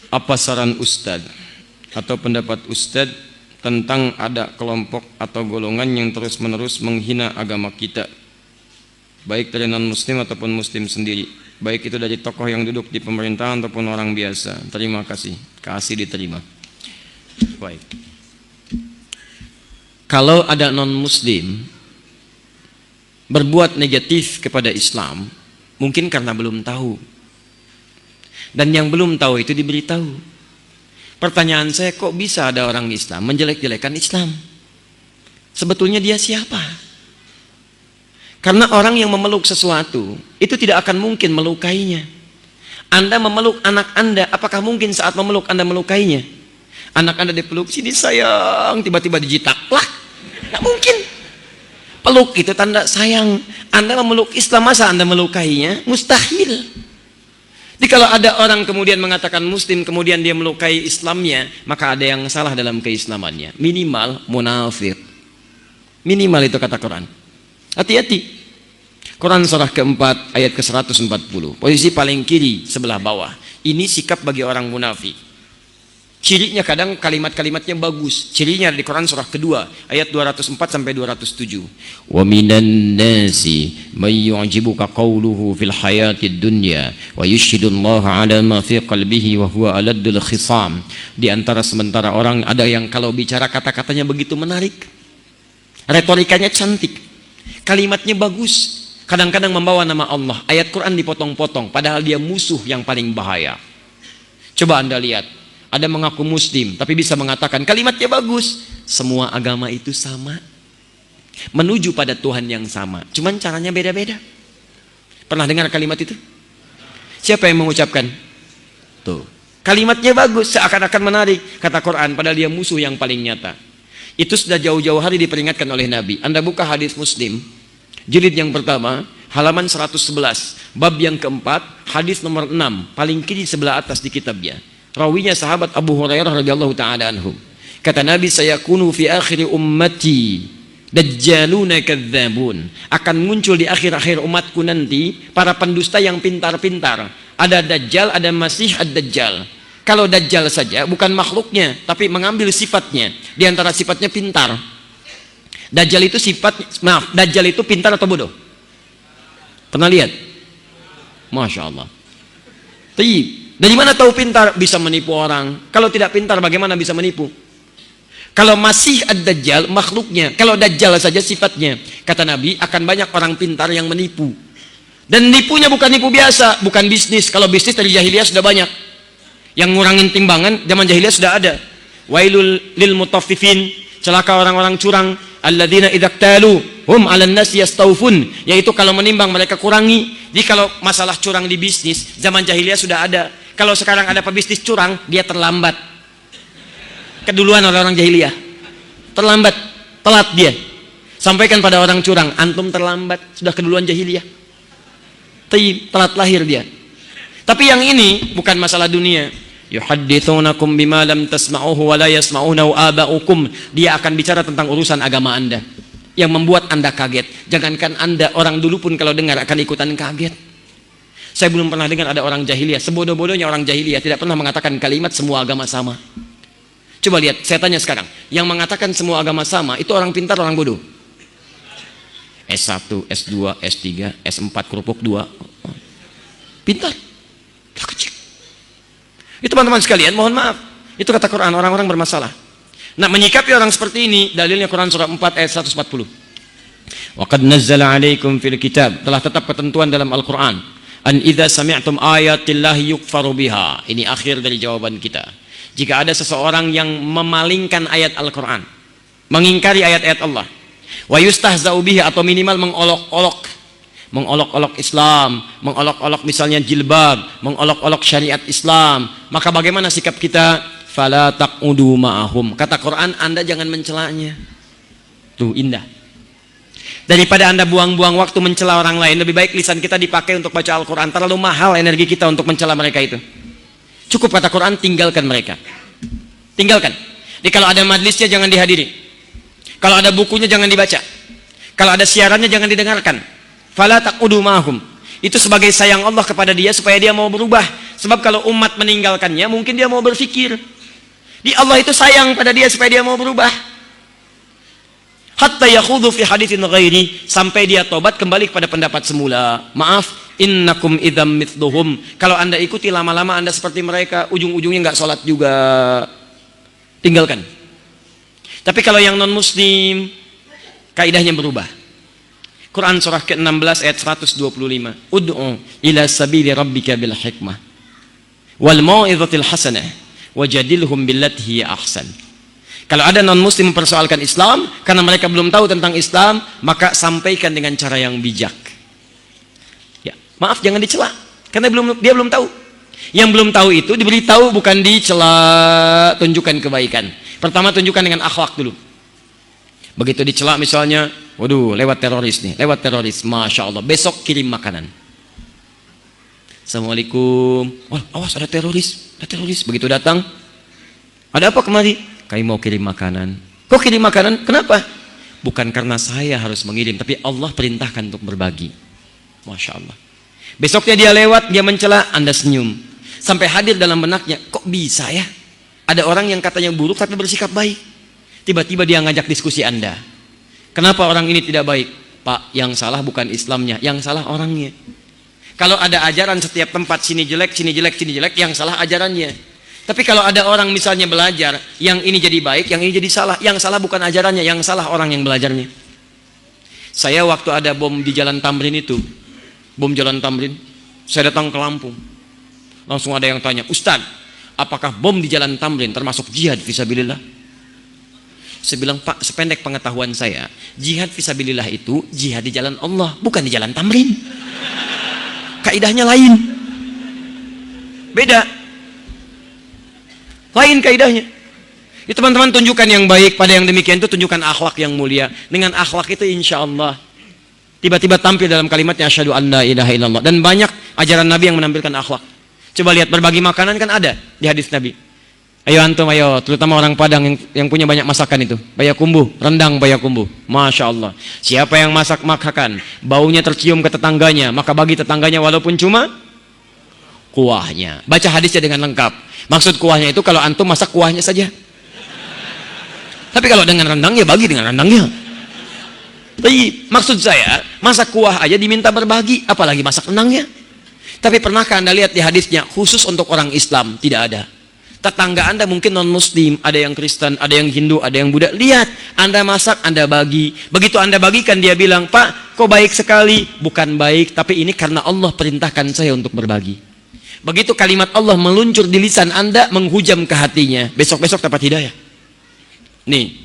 Apa saran Ustadz atau pendapat Ustadz tentang ada kelompok atau golongan yang terus-menerus menghina agama kita, baik dari non-muslim ataupun muslim sendiri, baik itu dari tokoh yang duduk di pemerintahan ataupun orang biasa? Terima kasih. Kasih diterima. Baik. Kalau ada non-muslim berbuat negatif kepada Islam, mungkin karena belum tahu. Dan yang belum tahu itu diberitahu. Pertanyaan saya, kok bisa ada orang Islam menjelek-jelekan Islam? Sebetulnya dia siapa? Karena orang yang memeluk sesuatu itu tidak akan mungkin melukainya. Anda memeluk anak Anda, apakah mungkin saat memeluk Anda melukainya? Anak Anda dipeluk, sini sayang, tiba-tiba dijitak, plak. Nggak mungkin. Peluk itu tanda sayang. Anda memeluk Islam, masa Anda melukainya? Mustahil. Jadi kalau ada orang kemudian mengatakan muslim, kemudian dia melukai Islamnya, maka ada yang salah dalam keislamannya. Minimal munafik. Minimal itu kata Quran. Hati-hati. Quran surah keempat ayat ke-140. Posisi paling kiri sebelah bawah. Ini sikap bagi orang munafik. Cirinya kadang kalimat-kalimatnya bagus. Cirinya di Quran surah kedua ayat 204 sampai 207. Wa minan nasi may yu'jibuka qawluhu fil hayatid dunya wa yushhidullaha 'ala ma fi qalbihi wa huwa aladdul khisam. Di antara sementara orang ada yang kalau bicara kata-katanya begitu menarik. Retorikanya cantik. Kalimatnya bagus. Kadang-kadang membawa nama Allah. Ayat Quran dipotong-potong padahal dia musuh yang paling bahaya. Coba Anda lihat. Ada mengaku muslim tapi bisa mengatakan kalimatnya bagus. Semua agama itu sama, menuju pada Tuhan yang sama, cuman caranya beda-beda. Pernah dengar kalimat itu? Siapa yang mengucapkan? Tuh, kalimatnya bagus, seakan-akan menarik, kata Quran, padahal dia musuh yang paling nyata. Itu sudah jauh-jauh hari diperingatkan oleh Nabi. Anda buka hadis Muslim jilid yang pertama halaman 111 bab yang keempat hadis nomor 6 paling kiri sebelah atas di kitabnya. Rawinya sahabat Abu Hurairah radhiyallahu taala anhu. Kata Nabi, sayakunu fi akhir ummati dajjaluna kadzabun. Akan muncul di akhir-akhir umatku nanti para pendusta yang pintar-pintar. Ada dajjal, ada masih ad-dajjal. Kalau dajjal saja bukan makhluknya, tapi mengambil sifatnya. Di antara sifatnya pintar. Dajjal itu dajjal itu pintar atau bodoh? Pernah lihat? Masya Allah. Dari mana tahu pintar? Bisa menipu orang. Kalau tidak pintar bagaimana bisa menipu? Kalau masih ad-dajjal makhluknya, kalau dajjal saja sifatnya, kata Nabi akan banyak orang pintar yang menipu. Dan nipunya bukan nipu biasa, bukan bisnis. Kalau bisnis dari jahiliyah sudah banyak. Yang ngurangin timbangan zaman jahiliyah sudah ada. Wailul lil mutaffifin, celaka orang-orang curang, alladzina idza qtalu hum 'alan nas yastawfun, yaitu kalau menimbang mereka kurangi. Jadi kalau masalah curang di bisnis zaman jahiliyah sudah ada. Kalau sekarang ada pebisnis curang, dia terlambat. Keduluan oleh orang jahiliyah. Terlambat, telat dia. Sampaikan pada orang curang, antum terlambat, sudah keduluan jahiliyah. Telat lahir dia. Tapi yang ini bukan masalah dunia. Yuhadditsunakum bima lam tasma'uhu wa la yasma'unahu aba'ukum. Dia akan bicara tentang urusan agama Anda yang membuat Anda kaget. Jangankan Anda, orang dulu pun kalau dengar akan ikutan kaget. Saya belum pernah dengar ada orang jahiliyah, sebodoh-bodohnya orang jahiliyah tidak pernah mengatakan kalimat semua agama sama. Coba lihat, saya tanya sekarang, yang mengatakan semua agama sama itu orang pintar, orang bodoh? S1, S2, S3, S4, kerupuk 2. Pintar. Kecil. Itu teman-teman sekalian, mohon maaf. Itu kata Quran, orang-orang bermasalah. Nah, menyikapi orang seperti ini, dalilnya Quran surah 4 ayat 140. Wa qad nazzala 'alaikum fil kitab, telah tetap ketentuan dalam Al-Qur'an. An idza sami'tum ayatillahi yukfaru biha. Ini akhir dari jawaban kita. Jika ada seseorang yang memalingkan ayat Al-Qur'an, mengingkari ayat-ayat Allah, wa yustahza'u bihi, atau minimal mengolok-olok Islam, mengolok-olok misalnya jilbab, mengolok-olok syariat Islam, maka bagaimana sikap kita? Fala taqudu ma'ahum. Kata Quran, Anda jangan mencelanya. Tuh, indah. Daripada Anda buang-buang waktu mencela orang lain, lebih baik lisan kita dipakai untuk baca Al-Quran. Terlalu mahal energi kita untuk mencela mereka itu. Cukup kata Quran, tinggalkan mereka. Tinggalkan. Jadi kalau ada majlisnya jangan dihadiri. Kalau ada bukunya jangan dibaca. Kalau ada siarannya jangan didengarkan. Fala taqudu ma'hum. Itu sebagai sayang Allah kepada dia supaya dia mau berubah. Sebab kalau umat meninggalkannya, mungkin dia mau berpikir. Di Allah itu sayang pada dia supaya dia mau berubah. Hatta yakhudhu fi haditsin ghairi, sampai dia tobat kembali kepada pendapat semula. Maaf, innakum idzam mithluhum. Kalau Anda ikuti lama-lama Anda seperti mereka, ujung-ujungnya nggak sholat juga. Tinggalkan. Tapi kalau yang non muslim, kaidahnya berubah. Quran surah ke-16 ayat 125. Ud'u ila sabili rabbika bil hikmah wal mau'izatil hasanah wajadilhum billati hiya ahsan. Kalau ada non-muslim mempersoalkan Islam karena mereka belum tahu tentang Islam, maka sampaikan dengan cara yang bijak. Ya, maaf jangan dicela karena dia belum tahu. Yang belum tahu itu diberitahu, bukan dicela. Tunjukkan kebaikan. Pertama tunjukkan dengan akhlak dulu. Begitu dicela misalnya, waduh lewat teroris nih, lewat teroris, Masya Allah, besok kirim makanan. Assalamualaikum. Wah, awas ada teroris, ada teroris. Begitu datang, ada apa kemari? Kami mau kirim makanan. Kok kirim makanan? Kenapa? Bukan karena saya harus mengirim, tapi Allah perintahkan untuk berbagi. Masya Allah. Besoknya dia lewat, dia mencela, Anda senyum. Sampai hadir dalam benaknya, kok bisa ya? Ada orang yang katanya buruk tapi bersikap baik. Tiba-tiba dia ngajak diskusi Anda. Kenapa orang ini tidak baik? Pak, yang salah bukan Islamnya, yang salah orangnya. Kalau ada ajaran setiap tempat, sini jelek, sini jelek, sini jelek, yang salah ajarannya. Tapi kalau ada orang misalnya belajar, yang ini jadi baik, yang ini jadi salah. Yang salah bukan ajarannya, yang salah orang yang belajarnya. Saya waktu ada bom di Jalan Tamrin itu, bom Jalan Tamrin, saya datang ke Lampung. Langsung ada yang tanya, Ustaz, apakah bom di Jalan Tamrin termasuk jihad fisabilillah? Saya bilang, Pak, sependek pengetahuan saya, jihad fisabilillah itu jihad di jalan Allah, bukan di Jalan Tamrin. Kaidahnya lain. Beda. Lain kaidahnya. Itu teman-teman tunjukkan yang baik pada yang demikian itu, tunjukkan akhlak yang mulia. Dengan akhlak itu insya Allah tiba-tiba tampil dalam kalimatnya asyhadu an la ilaha illallah. Dan banyak ajaran Nabi yang menampilkan akhlak. Coba lihat, berbagi makanan kan ada di hadis Nabi. Ayo antum, ayo, terutama orang Padang yang punya banyak masakan itu. Payakumbuh, rendang payakumbuh. Masya Allah. Siapa yang masak makan, baunya tercium ke tetangganya, maka bagi tetangganya walaupun cuma kuahnya. Baca hadisnya dengan lengkap. Maksud kuahnya itu kalau antum masak kuahnya saja. Tapi kalau dengan rendangnya, bagi dengan rendangnya. Tapi maksud saya, masak kuah aja diminta berbagi, apalagi masak rendangnya. Tapi pernahkah Anda lihat di hadisnya khusus untuk orang Islam? Tidak ada. Tetangga Anda mungkin non-muslim, ada yang Kristen, ada yang Hindu, ada yang Buddha. Lihat, Anda masak, Anda bagi. Begitu Anda bagikan, dia bilang, Pak, kok baik sekali. Bukan baik, tapi ini karena Allah perintahkan saya untuk berbagi. Begitu kalimat Allah meluncur di lisan Anda, menghujam ke hatinya, besok-besok dapat hidayah. Nih,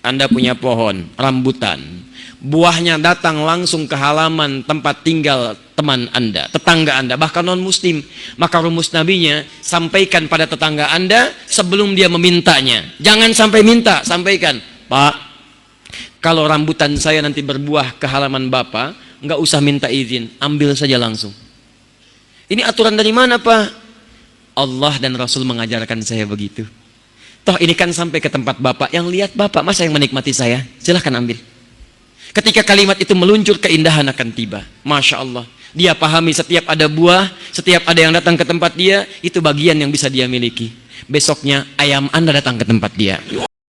Anda punya pohon rambutan, buahnya datang langsung ke halaman tempat tinggal teman Anda, tetangga Anda, bahkan non-muslim. Maka rumus nabinya, sampaikan pada tetangga Anda sebelum dia memintanya. Jangan sampai minta, sampaikan, Pak, kalau rambutan saya nanti berbuah ke halaman Bapak, nggak usah minta izin, ambil saja langsung. Ini aturan dari mana, Pak? Allah dan Rasul mengajarkan saya begitu. Toh ini kan sampai ke tempat Bapak, yang lihat Bapak, masa yang menikmati saya? Silahkan ambil. Ketika kalimat itu meluncur, keindahan akan tiba. Masya Allah. Dia pahami setiap ada buah, setiap ada yang datang ke tempat dia, itu bagian yang bisa dia miliki. Besoknya ayam Anda datang ke tempat dia.